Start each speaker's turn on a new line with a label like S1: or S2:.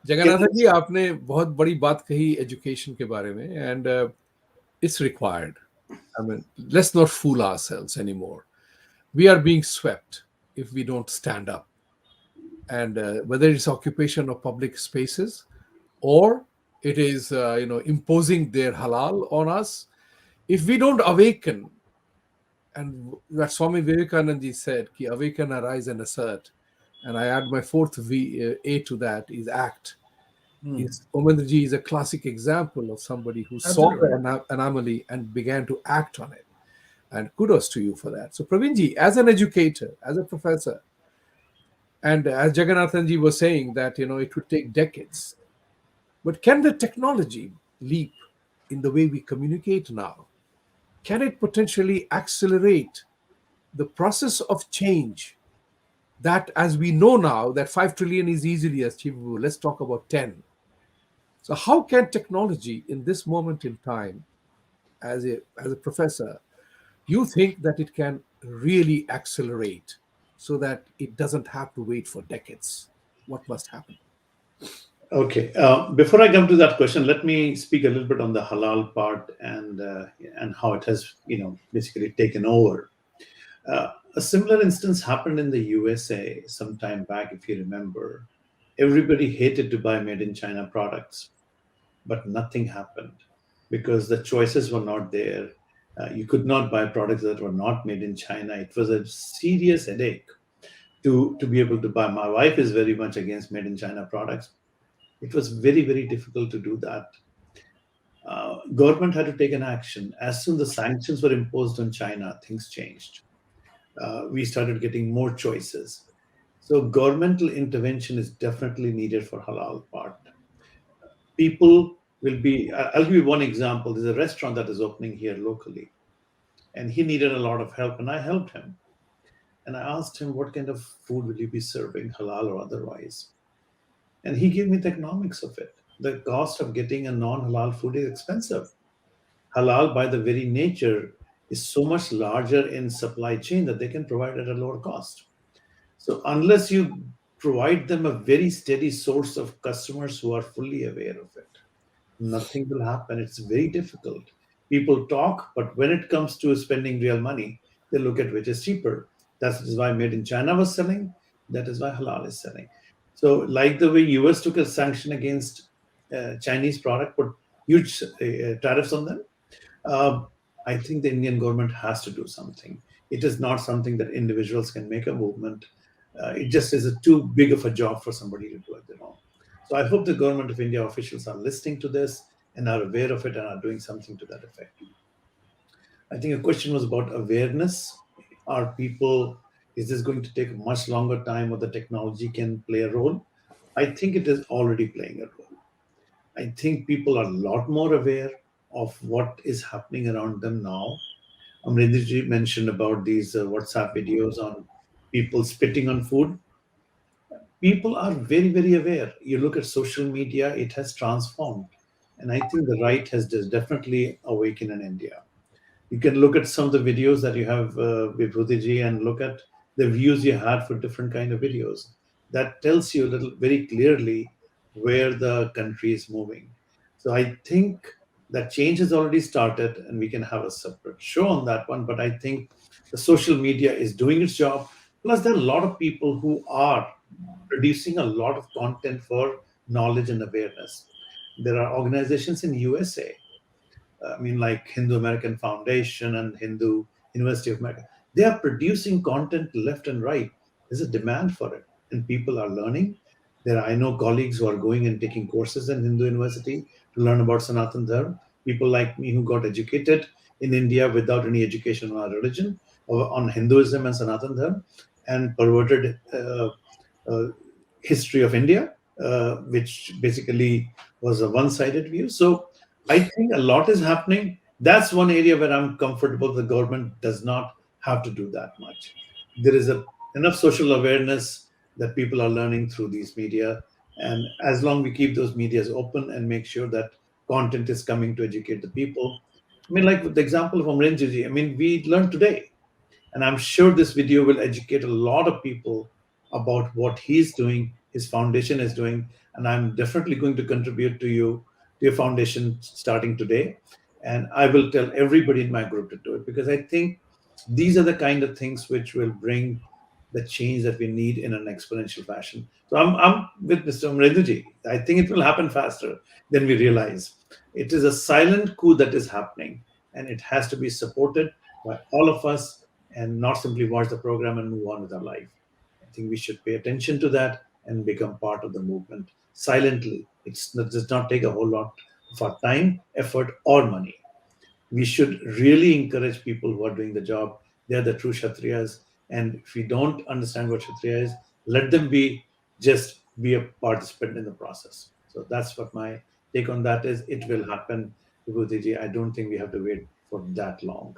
S1: जगन्नाथन जी, आपने बहुत बड़ी बात कही एजुकेशन के बारे में, and it's required. I mean, let's not fool ourselves anymore. We are being swept if we don't stand up. And whether it's occupation of public spaces or it is, imposing their halal on us, if we don't awaken, and that Swami Vivekananda ji said, ki awaken, arise and assert. And I add my fourth A to that is act. Omendra ji is a classic example of somebody who saw the
S2: Absolutely.
S1: anomaly and began to act on it. And kudos to you for that. So, Pravinji, as an educator, as a professor, and as Jagannathan ji was saying that it would take decades, but can the technology leap in the way we communicate now? Can it potentially accelerate the process of change that, as we know now, that 5 trillion is easily achievable? Let's talk about 10. So, how can technology in this moment in time, as a professor, you think that it can really accelerate so that it doesn't have to wait for decades? What must happen?
S3: Okay. Before I come to that question, let me speak a little bit on the halal part and how it has, basically taken over. A similar instance happened in the USA some time back, if you remember. Everybody hated to buy made in China products, but nothing happened because the choices were not there. You could not buy products that were not made in China. It was a serious headache to be able to buy. My wife is very much against made in China products. It was very, very difficult to do that. Government had to take an action. As soon as the sanctions were imposed on China, things changed. We started getting more choices. So governmental intervention is definitely needed for halal part. People will be, I'll give you one example. There's a restaurant that is opening here locally, and he needed a lot of help, and I helped him. And I asked him, what kind of food will you be serving, halal or otherwise? And he gave me the economics of it. The cost of getting a non-halal food is expensive. Halal, by the very nature, is so much larger in supply chain that they can provide at a lower cost. So unless you provide them a very steady source of customers who are fully aware of it, nothing will happen. It's very difficult. People talk, but when it comes to spending real money, they look at which is cheaper. That is why made in China was selling. That is why halal is selling. So, like the way US took a sanction against Chinese product, put huge tariffs on them, uh, I think the Indian government has to do something. It is not something that individuals can make a movement. It just is too big of a job for somebody to do it their own. So I hope the government of India officials are listening to this and are aware of it and are doing something to that effect. I think a question was about awareness. Are people, is this going to take a much longer time or the technology can play a role? I think it is already playing a role. I think people are a lot more aware of what is happening around them now. Amrendraji mentioned about these WhatsApp videos on people spitting on food. People are very, very aware. You look at social media, it has transformed. And I think the right has definitely awakened in India. You can look at some of the videos that you have with Bhutiji and look at the views you had for different kind of videos. That tells you a little very clearly where the country is moving. So I think that change has already started, and we can have a separate show on that one. But I think the social media is doing its job. Plus, there are a lot of people who are producing a lot of content for knowledge and awareness. There are organizations in USA, I mean, like Hindu American Foundation and Hindu University of America. They are producing content left and right. There's a demand for it, and people are learning. I know colleagues who are going and taking courses in Hindu University to learn about Sanatan Dharma. People like me who got educated in India without any education on our religion, or on Hinduism and Sanatan Dharma, and perverted history of India, which basically was a one-sided view. So I think a lot is happening. That's one area where I'm comfortable. The government does not have to do that much. There is enough social awareness that people are learning through these media, and as long we keep those medias open and make sure that content is coming to educate the people. I mean, like with the example of Omrenji, I mean, we learned today, and I'm sure this video will educate a lot of people about what he's doing, his foundation is doing, and I'm definitely going to contribute to your foundation starting today. And I will tell everybody in my group to do it, because I think these are the kind of things which will bring the change that we need in an exponential fashion. So I'm with Mr. Omendra. I think it will happen faster than we realize. It is a silent coup that is happening, and it has to be supported by all of us, and not simply watch the program and move on with our life. I think we should pay attention to that and become part of the movement silently. It does not take a whole lot of our time, effort, or money. We should really encourage people who are doing the job. They're the true Kshatriyas. And if we don't understand what Kshatriya is, let them just be a participant in the process. So that's what my take on that is. It will happen, Vibhuti ji. I don't think we have to wait for that long.